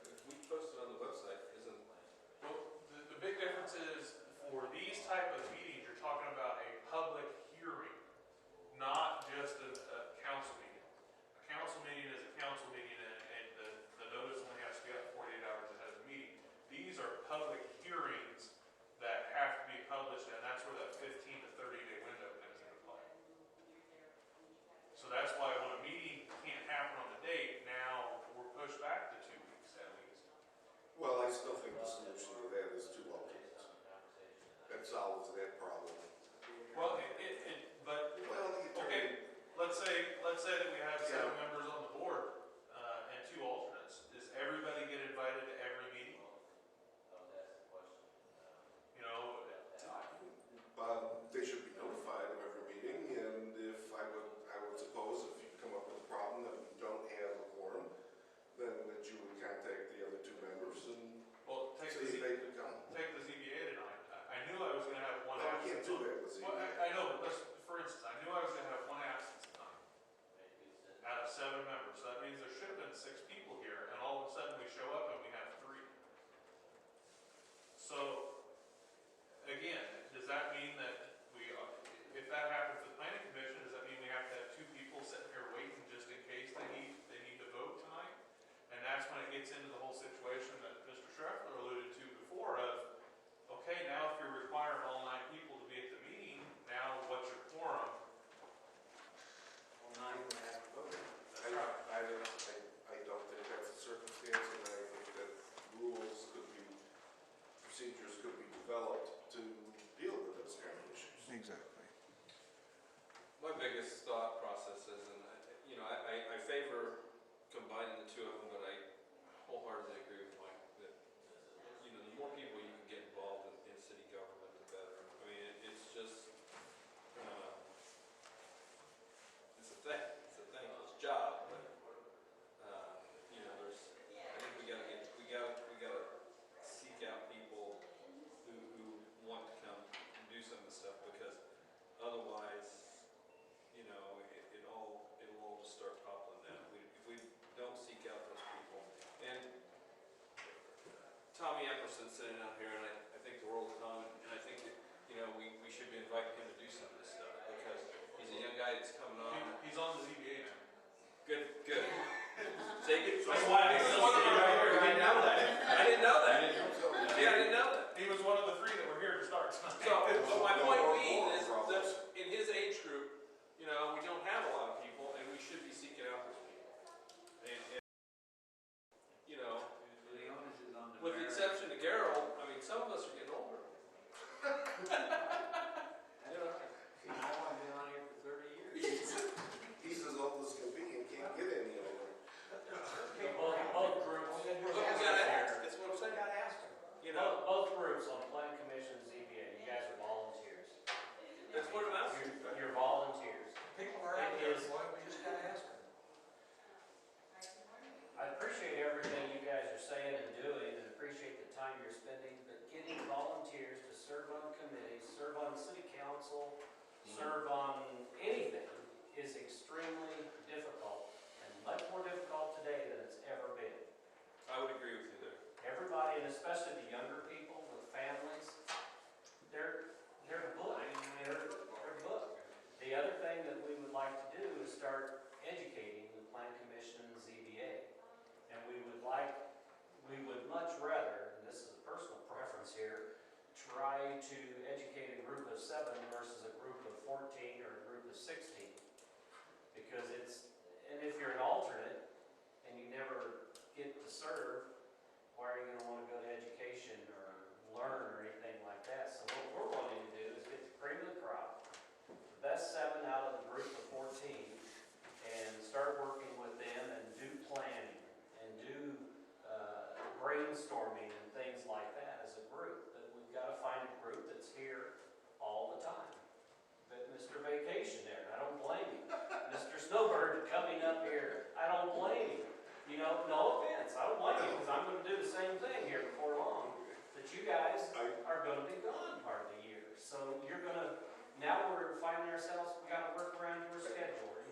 if we post it on the website, isn't, Well, the big difference is, for these type of meetings, you're talking about a public hearing, not just a council meeting. A council meeting is a council meeting, and the notice only has to be up 48 hours ahead of the meeting. These are public hearings that have to be published, and that's where that 15 to 30-day window comes into play. So that's why when a meeting can't happen on the date, now we're pushed back to 2 weeks at least. Well, I still think the solution to that is 2 alternates. That solves that problem. Well, but, Well, the attorney, okay, let's say that we have 7 Yeah. members on the board, and 2 alternates. Does everybody get invited to every meeting? You know, they should be notified of every meeting, and if I would suppose if you come up with a problem that we don't have a quorum, then that you would contact the other 2 members and well, take see if they could come. the ZBA tonight. I knew I was gonna have one Well, we can't absence. do that with Well, ZBA. I know, but let's, for instance, I knew I was gonna have one absence tonight out of 7 members. So that means there should have been 6 people here, and all of a sudden we show up and we have 3. So, again, does that mean that if that happens with the planning commission, does that mean we have to have 2 people sitting here waiting just in case they need to vote tonight? And that's when it gets into the whole situation that Mr. Schreffler alluded to before of, okay, now if you're requiring all 9 people to be at the meeting, now what's your quorum? Well, now you would have to vote. That's right. I don't think that's the circumstance, and I think that rules could be, procedures could be developed to deal with those kind of issues. Exactly. my biggest thought process is, and I favor combining the 2 of them, but I wholeheartedly agree with Mike that, the more people you can get involved in city government, the better. I mean, it's just, it's a thing, it's a job, but, I think we gotta seek out people who want to come and do some of the stuff, because otherwise, it'll all just start toppling down. If we don't seek out those people. And Tommy Epperson's sitting out here, and I think the world of Tom, and I think that, we should be inviting him to do some of this stuff, because he's a young guy that's coming on. He's on the ZBA now. Good. Take it. That's why I said I didn't know that. I didn't know that. Yeah, I didn't know that. He was one of the 3 that were here to start tonight. So my point being is that in his age group, we don't have a lot of people, and we should be seeking out those people. And The onus is on the with the mayor. exception of Gerald, I mean, some of us are getting older. See, I've only been on here for 30 years. He's as old as can be and can't get any older. Both groups. But we gotta ask, that's what I'm saying. Gotta ask them. Both groups on Plan Commission, ZBA, you guys are volunteers. That's what it amounts to. You're volunteers. People are out there, boy, we just gotta ask them. I appreciate everything you guys are saying and doing, and appreciate the time you're spending, but getting volunteers to serve on committees, serve on city council, serve on anything is extremely difficult, and much more difficult today than it's ever been. I would agree with you there. Everybody, and especially the younger people with families, they're booked. They're booked. The other thing that we would like to do is start educating the Plan Commission and the ZBA. And we would much rather, and this is a personal preference here, try to educate a group of 7 versus a group of 14 or a group of 16. Because and if you're an alternate and you never get to serve, why are you going to want to go to education or learn or anything like that? So what we're wanting to do is get the cream of the crop, the best 7 out of the group of 14, and start working with them and do planning and do brainstorming and things like that as a group. But we've got to find a group that's here all the time. But Mr. Vacation there, I don't blame him. Mr. Snowbird coming up here, I don't blame him. No offense, I don't blame you, because I'm going to do the same thing here before long. But you guys are going to be gone part of the year. So now we're finding ourselves, we got to work around your schedule, or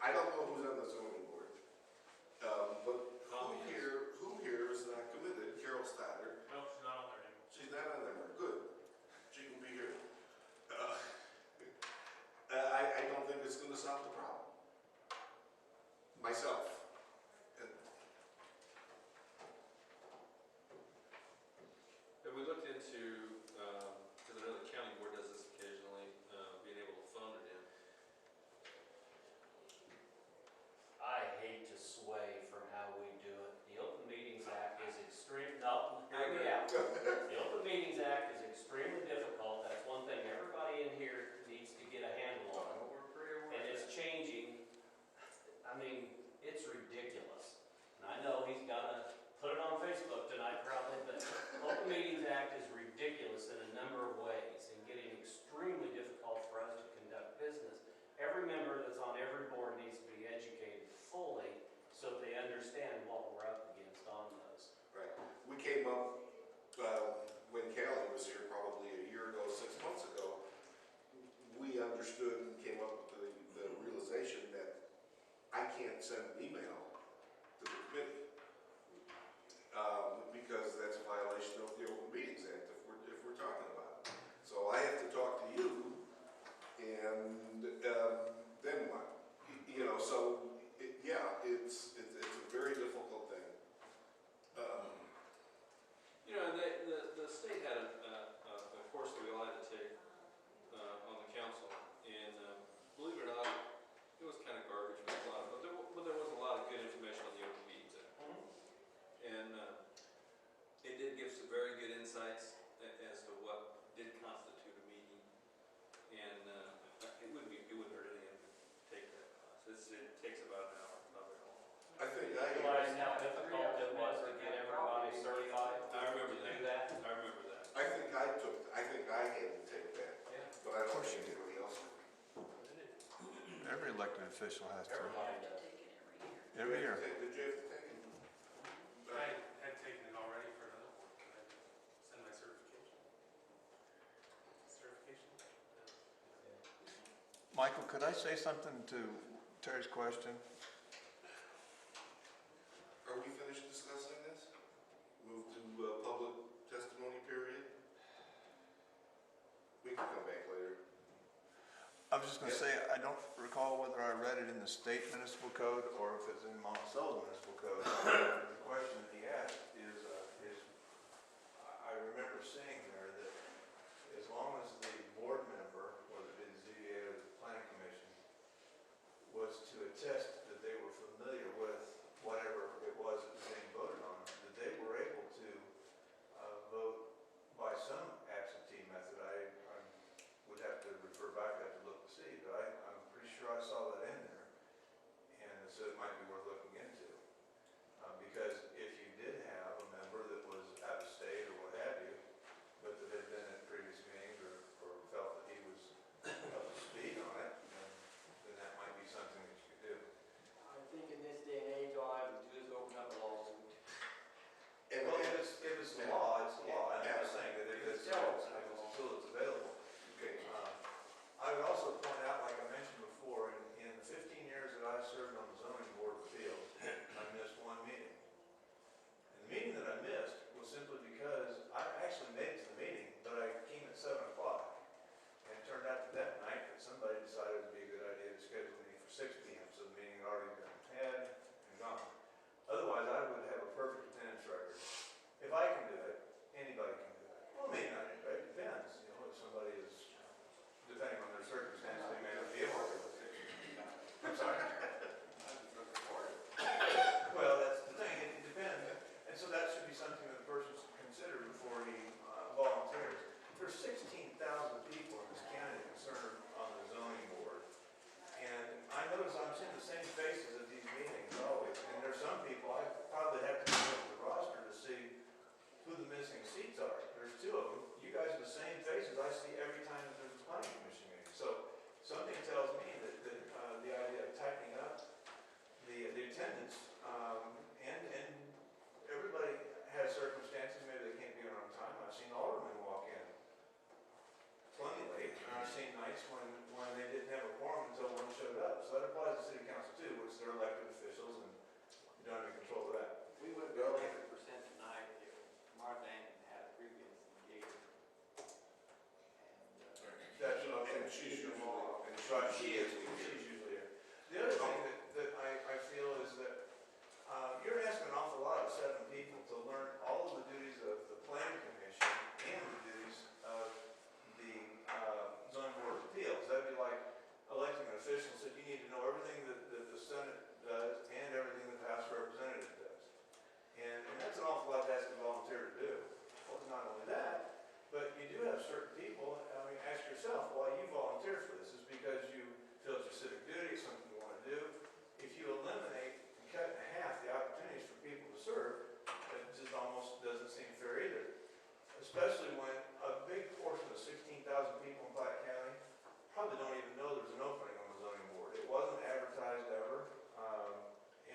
I don't know who's on the zoning board, but who here is not committed? Carol Stoddard. Nope, she's not on there anymore. She's not on there. Good. She can be here. I don't think it's gonna solve the problem. Myself. Have we looked into, because I know the county board does this occasionally, being able to phone it in? I hate to sway from how we do it. The Open Meetings Act is extreme, no, hear me out. The Open Meetings Act is extremely difficult. That's one thing everybody in here needs to get a handle on. And it's changing. I mean, it's ridiculous. And I know he's gotta put it on Facebook tonight probably, but the Open Meetings Act is ridiculous in a number of ways and getting extremely difficult for us to conduct business. Every member that's on every board needs to be educated fully so that they understand what we're up against on those. Right. We came up, when Callie was here probably a year ago, 6 months ago, we understood and came up with the realization that I can't send an email to the committee, because that's a violation of the Open Meetings Act if we're talking about it. So I have to talk to you, and then what? You know, so yeah, it's a very difficult thing. You know, and the state had a course that we all had to take on the council, and believe it or not, it was kind of garbage with a lot of, but there was a lot of good information on the Open Meetings Act. And it did give some very good insights as to what did constitute a meeting, and it wouldn't hurt anyone to take that class. It takes about an hour, not very long. I think Realize how difficult it was to get everybody certified I remember to that. do that? I remember that. I think I had to take that, Yeah. but I don't think anybody else did. Every elected official has to. Everybody does. Take it every year. Did you have to take it? I had taken it already for another board, and then send my certification. Michael, could I say something to Terry's question? Are we finished discussing this? Move to public testimony period? We can come back later. I was just going to say, I don't recall whether I read it in the state municipal code or if it's in Monticello municipal code. The question that he asked is I remember seeing there that as long as the board member, whether it be the ZBA or the planning commission, was to attest that they were familiar with whatever it was that was being voted on, that they were able to vote by some absentee method. I would have to refer back, I have to look to see, but I'm pretty sure I saw that in there. And so it might be worth looking into. Because if you did have a member that was out of state or what have you, but that had been at previous meetings or felt that he was up to speed on it, then that might be something that you could do. I think in this day and age, all I have to do is open up a lawsuit. Well, if it's the law, it's the law. I'm not saying that if it's a tool that's available. Okay. I would also point out, like I mentioned before, in the 15 years that I've served on the zoning board of appeals, I missed one meeting. And the meeting that I missed was simply because I actually made it to the meeting, but I came at 7 o'clock. And it turned out that night that somebody decided it would be a good idea to schedule a meeting for 6 p.m. So the meeting had already been had and gone. Otherwise, I would have a perfect attendance record. If I can do it, anybody can do it. Well, maybe not anybody, it depends. You know, if somebody is, depending on their circumstances, they may not be able to. I'm sorry? Well, that's the thing, it depends. And so that should be something that the person should consider before he volunteers. There's 16,000 people in this county concerned on the zoning board. And I notice I'm seeing the same faces at these meetings always. And there's some people, I probably have to go to the roster to see who the missing seats are. There's 2 of them. You guys are the same faces I see every time that there's a planning commission meeting. So something tells me that the idea of tightening up the attendance, and everybody has circumstances, maybe they can't be on time. I've seen aldermen walk in plenty late, and I've seen nights when they didn't have a quorum until one showed up. So that applies to city council too, which they're elected officials and you don't have any control of that. We would be 100% tonight if Martha Ann had a previous engagement. And, That's what I'm saying. And she's usually, and Right, she is, usually she's here. usually here. The other thing that I feel is that you're asking an awful lot of 7 people to learn all of the duties of the planning commission and the duties of the zoning board of appeals. That'd be like electing an official, said you need to know everything that the Senate does and everything that the House of Representatives does. And that's an awful lot to ask a volunteer to do. Well, it's not only that, but you do have certain people, I mean, ask yourself why you volunteer for this. Is because you feel it's your civic duty, it's something you want to do. If you eliminate and cut in half the opportunities for people to serve, it just almost doesn't seem fair either. Especially when a big portion of 16,000 people in Platte County probably don't even know there's an opening on the zoning board. It wasn't advertised ever.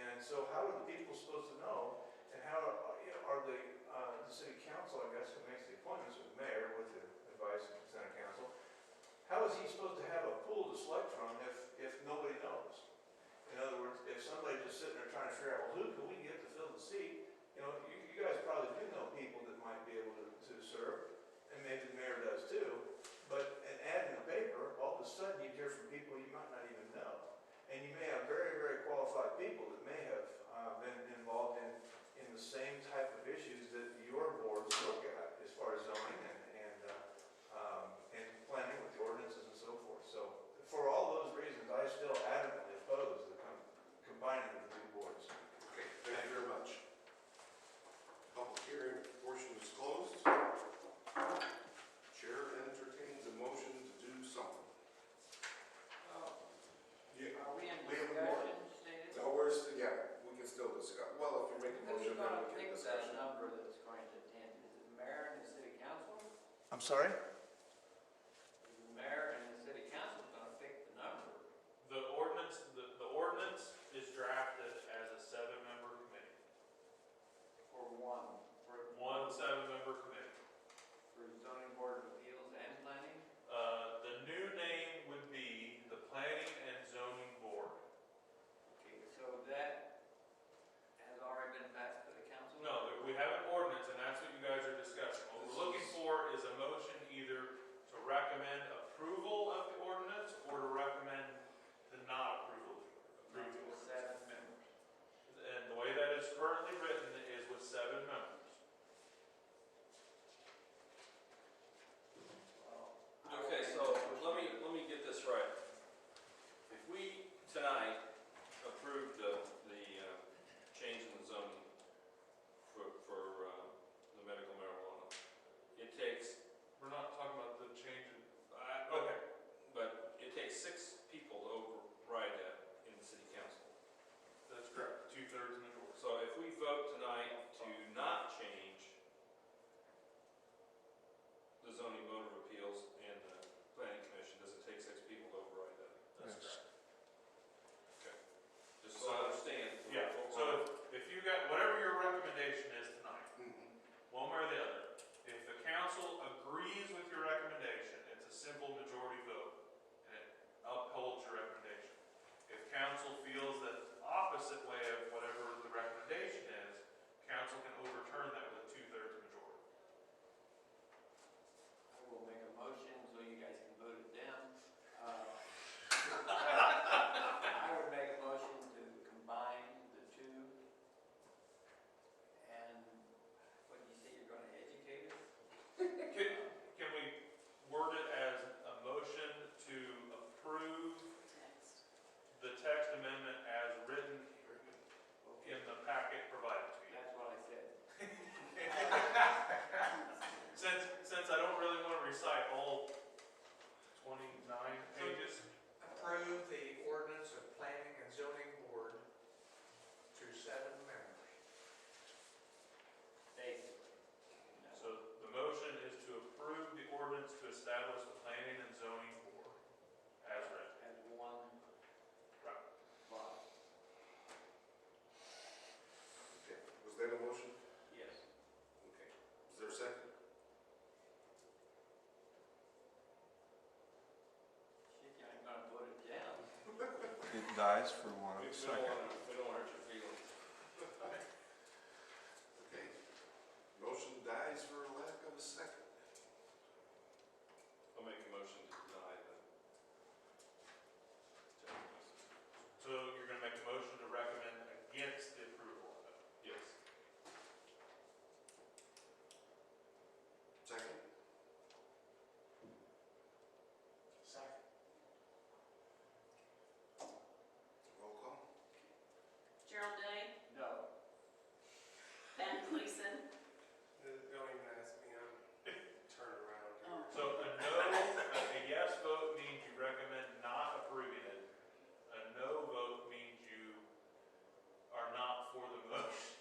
And so how are the people supposed to know? And how are the city council, I guess, who makes the appointments, or the mayor with the advice of the Senate council, how is he supposed to have a pool to select from if nobody knows? In other words, if somebody's just sitting there trying to figure out, well, who can we get to fill the seat? You know, you guys probably do know people that might be able to serve, and maybe the mayor does too. But an ad in the paper, all of a sudden you hear from people you might not even know. And you may have very, very qualified people that may have been involved in the same type of issues that your boards look at as far as zoning and planning with the ordinances and so forth. So for all those reasons, I still adamantly oppose the combining of the 2 boards. Okay, thank you very much. Public hearing portion is closed. Chair entertains a motion to do something. Yeah. Are we in We have more. discussion status? No, we can still discuss. Well, if you make a Who's motion, going then to we can pick discuss. that number that's going to attend? Is it the mayor and the city council? I'm sorry? Is the mayor and the city council going to pick the number? The ordinance is drafted as a 7-member committee. For one, One 7-member committee. for zoning board of appeals and planning? The new name would be the Planning and Zoning Board. Okay, so that has already been passed to the council? No, we have an ordinance, and that's what you guys are discussing. What we're looking for is a motion either dies for want of a We don't second. want to hurt your feelings. Okay. Motion dies for lack of a second. I'll make a motion to deny the. So you're gonna make a motion to recommend against the approval of it? Yes. Second? Second. Roll call? Gerald Day, No. Ben Gleason, Don't even ask me, I'm turned around. oh, So a yes vote means you recommend not approving it. A no vote means you are not for the motion.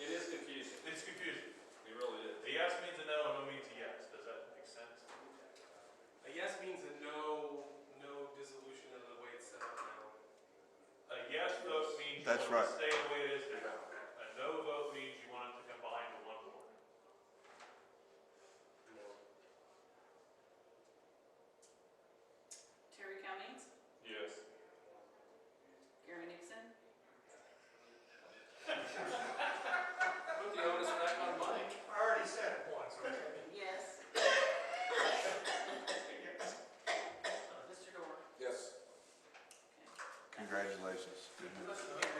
It is confusing. It's confusing. It really is. A yes means a no, a no means a yes. Does that make sense? A yes means a no dissolution of the way it's set up now. A yes vote means you That's want right. to stay the way it is now. A no vote means you want it to combine to one board. No. Terry Cummings, Yes. Gary Nixon, Put the onus back on Mike. I already said it once, okay? yes. Mr. Dorr. Yes. Congratulations. Okay.